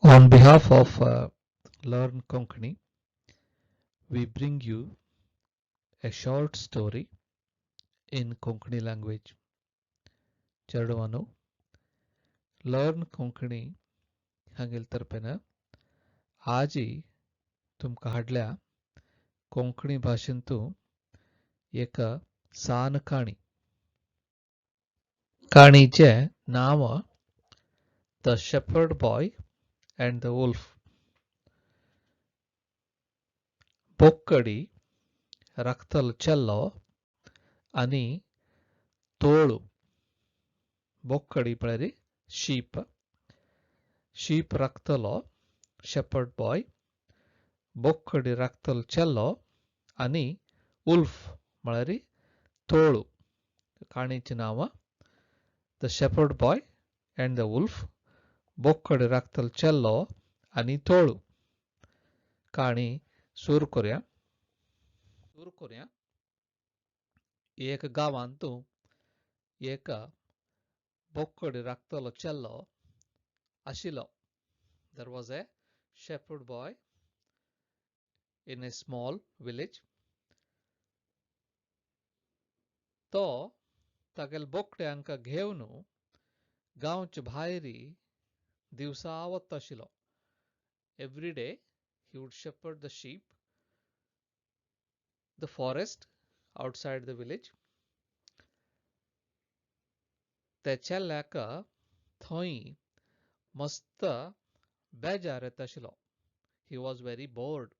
On behalf of Learn Konkani, we bring you a short story in Konkani language. चेडवानो, Learn Konkani हांगेल तर्फेन आजी तुमकां हाडल्या कोंकणी भाशेंतूं एक San काणी. काणीचें नांव the shepherd boy and the wolf. बोक्कडी रक्तल ಚೆಲ್ಲೋ आनी तोळू. बोक्कडी म्हळ्यार शीप. शीप राखतलो शेपर्ड बॉय. बोक्कडी राखतलो ಚೆಲ್ಲೋ आनी उल्फ म्हळ्यार तोळू. काणयेचें नांव the shepherd boy and the wolf. बोक्कडी राखतलो ಚೆಲ್ಲೋ आनी तोळू. काणी सुरू करूया. एक गांवांतू एक बोक्कडी राखतलो ಚೆಲ್ಲೋ आशिल्लो. There was a shepherd boy in a small village. तो तागेल बोकड्यांक घेवन गांवचे भायरी दिवसा वता आशिल्लो. Every day he would shepherd the sheep, the forest outside the village. ते ಚೆಲ್ल्याक थंय मस्त बेजार येता आशिल्लो. He was very bored.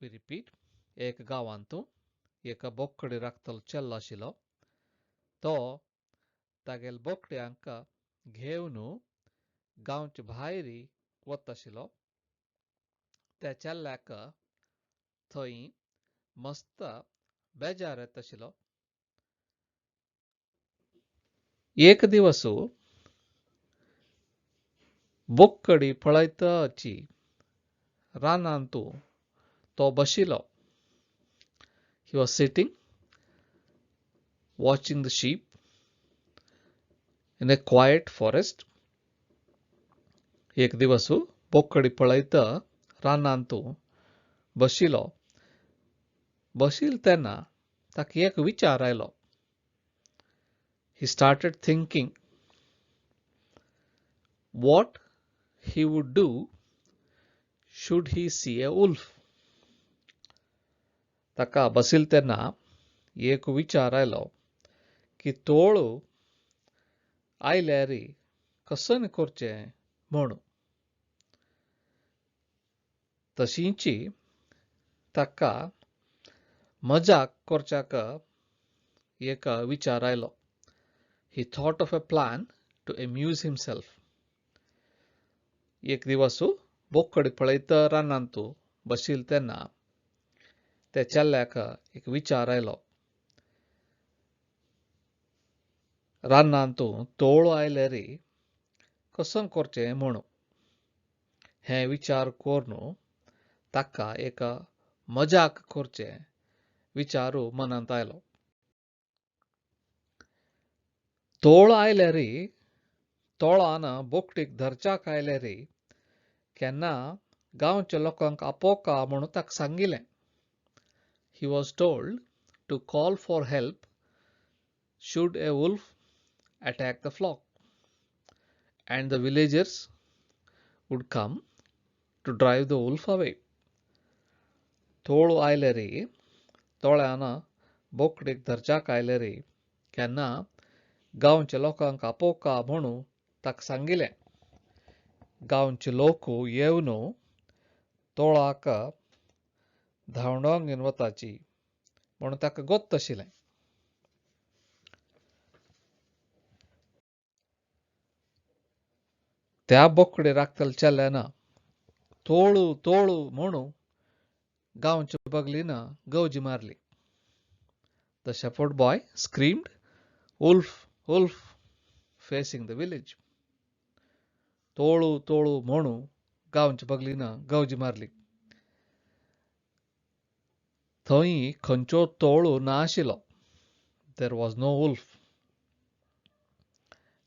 We repeat. एक गांवांतू एक बोकडी राखतलो ಚೆಲ್ಲೋ आशिल्लो. तो तागेल बोकड्यांक घेवन गांवचे भायरी वता आशिल्लो. ते ಚೆಲ್ल्याक थंय मस्त बेजार येता आशिल्लो. एक दिवस बोक्कडी पळयताची रानांतू तो बशिल्लो. He was sitting watching the sheep in a quiet forest. एक दिवस बोक्कडी पळयता रानांतू बशिल्लो. बशिल्लो तेन्ना ताका एक विचार आयलो. He started thinking what he would do should he see a wolf. ताका बशिल्लो तेन्ना एक विचार आयलो की तोळू आयल्यार कसन करचें म्हूण. तशींच ताका मजाक करच्याक एक विचार आयलो. He thought of a plan to amuse himself. एक दिवस बोक्कडी पळयता रानांतू बशिल्लो तेन्ना ते ಚೆಲ್ल्याक एक विचार आयलो. रानांतू तोळू आयल्यार कसन करचें म्हूण. हें विचार करून ताका एक मजाक करचें विचारू मनांत आयलो. तोळ आयल्यार तोळान बोकडेक धरच्याक आयल्यार केन्ना गांवच्या लोकांक आपोवका म्हूण ताका सांगिल्लें. He was told to call for help should a wolf attack the flock, and the villagers would come to drive the wolf away. तोळ आयल्यार तोळ्यान बोकडेक धरच्याक आयल्यार केन्ना गांवच्या लोकांक आपोवका म्हूण ताका सांगिल्लें. गांवचे लोक येवन तोळाक धांवडावन घेवन वताची म्हूण ताका गोत्त आशिल्लें. त्या बोकडी राखतलो ಚೆಲ್ल्यान तोळू तोळू म्हूण गांवच्या बगलीन गवजी मारली. The shepherd boy screamed, "Wolf, wolf," facing the village. तोळू तोळू म्हूण गांवच्या बगलीन गवजी मारली. थंय खंयचो तोळू ना आशिल्लो. There was no wolf.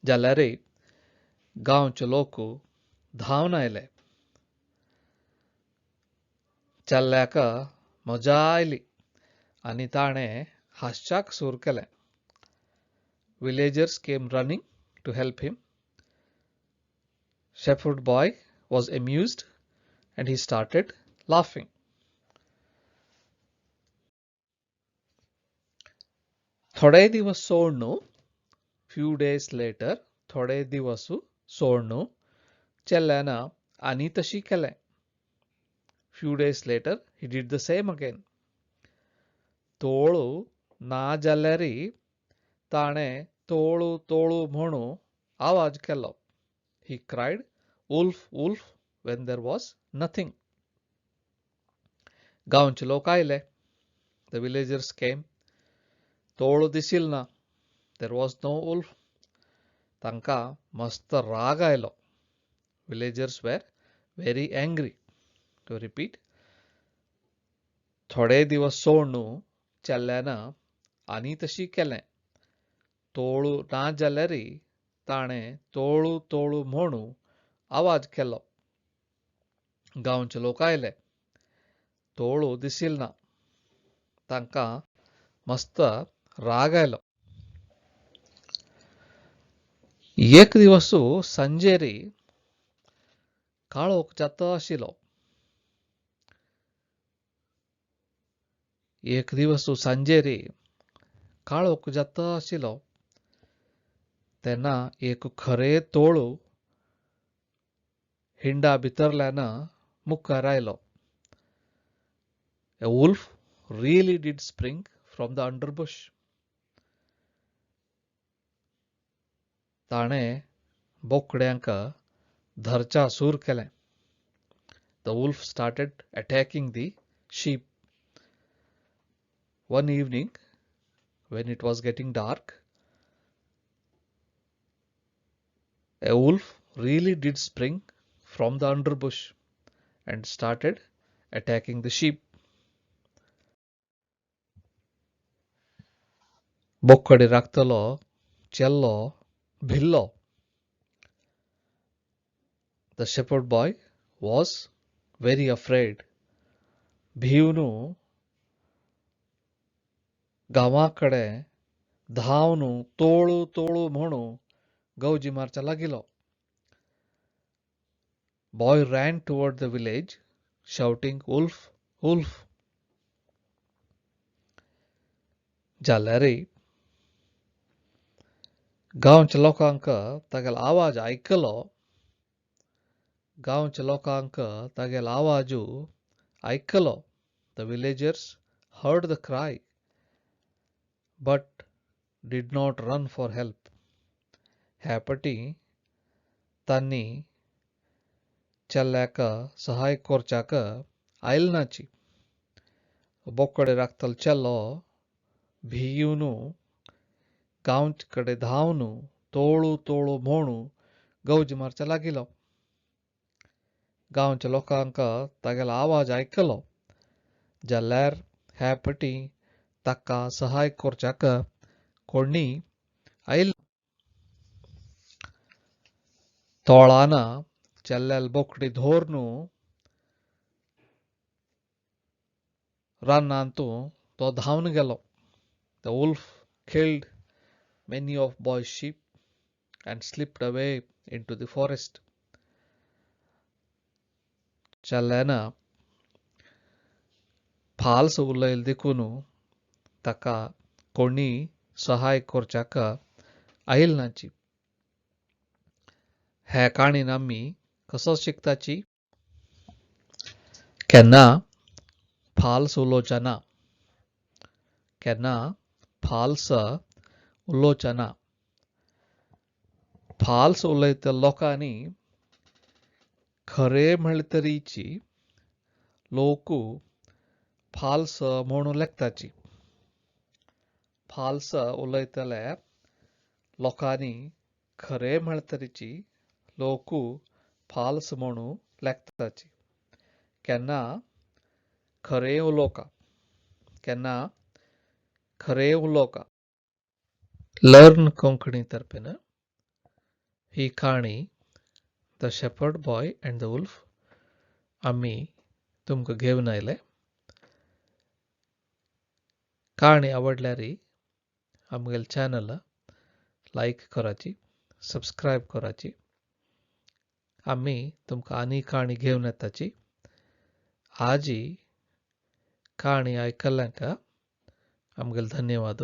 जाल्यार गांवचे लोक धावन आयले. चल्ल्याक मजा आयली आनी ताणें हासच्याक सुरू केलें. Villagers came running to help him. Shepherd boy was amused and he started laughing. थोडे दिवस सोड न्हू. Few days later, थोडे दिवस सोड न्हू, चेल्ल्यान आनी तशी केलें. Few days later, he did the same again. तोळू ना जाल्यारी ताणें तोळू तोळू म्हणू आवाज केलो. He cried, wolf, wolf, when there was nothing. गांवचे लोक आयले. The villagers came. तोळू दिसिल ना. There was no wolf. तांकां मस्त राग आयलो. Villagers were very angry. To repeat, थोडे दिवस सोड न्हू, चेल्ल्यान आनी तशी केलें. तोळू ना जाल्यारी ताणें तोळू तोळू म्हणू आवाज केलो. गांवचे लोक आयले. तोळू दिसिल ना. तांकां मस्त राग आयलो. एक दिवस संजेरी काळोख जाता आशिल्लो. एक दिवस सांजेरी काळोख जाता आशिल्लो तेन्ना एक खरें तोळू हिंडा भितरल्यान मुखार आयलो. A wolf really did spring from the underbush. ताणें बोकड्यांक धरचा सूर केलें. The wolf started attacking the sheep. One evening, when it was getting dark, a wolf really did spring from the underbush and started attacking the sheep. बोकडी राखतलो चेल्लो भिल्लो. The shepherd boy was very afraid. भिवन गांवाकडे धावन तोळू तोळू म्हणू गवजी मारचा लागिलो. Boy ran toward the village shouting, wolf, wolf. जाल्यारी गांवच्या लोकांक तागेलो आवाज आयकलो. गांवच्या लोकांक तागेलो आवाजू आयकलो. The villagers heard the cry but did not run for help. ह्या पटी तांणी चेल्ल्याक सहाय करच्याक आयल नाची. बोकडे राखतलो चेल्लो भिवन गांवचे कडेन धावन तोळू तोळू म्हणू गवजी मारचा लागिलो. गांवच्या लोकांक तागेलो आवाज आयकलो. जाल्यार ह्या पटी ताका सहाय करच्याक कोणी आयल. तोळान चेल्ल्याल बोकडी धोरून रानांत तो धावन गेलो. The wolf killed many of boy's sheep and slipped away into the forest. चेल्ल्यान फाल्स उलयले देखून ताका कोणी सहाय करच्याक आयल नाची. ह्या काणीन आमी कसो शिकताची? केन्ना फाल्स उलोवचा ना. केन्ना फाल्स उलोवचा ना. फाल्स उलयता लोकांनी खरे म्हणले तरीची लोक फाल्स म्हणू लेखताची. फाल्स उलयतल्या लोकांनी खरे म्हणले तरीची लोक फाल्स म्हणू लेखताची. केन्ना खरे उलोवका. केन्ना खरे उलोवका. लर्न कोंकणी तर्फेन ही काणी the shepherd boy and the wolf आम्ही तुमकां घेवन आयले. काणी आवडल्यार आमगेल चॅनल लायक कराची, सबस्क्रायब कराची. आम्ही तुमकां आनी काणी घेवन येताची. आज काणी आयकल्ल्यांक आमगेल धन्यवाद.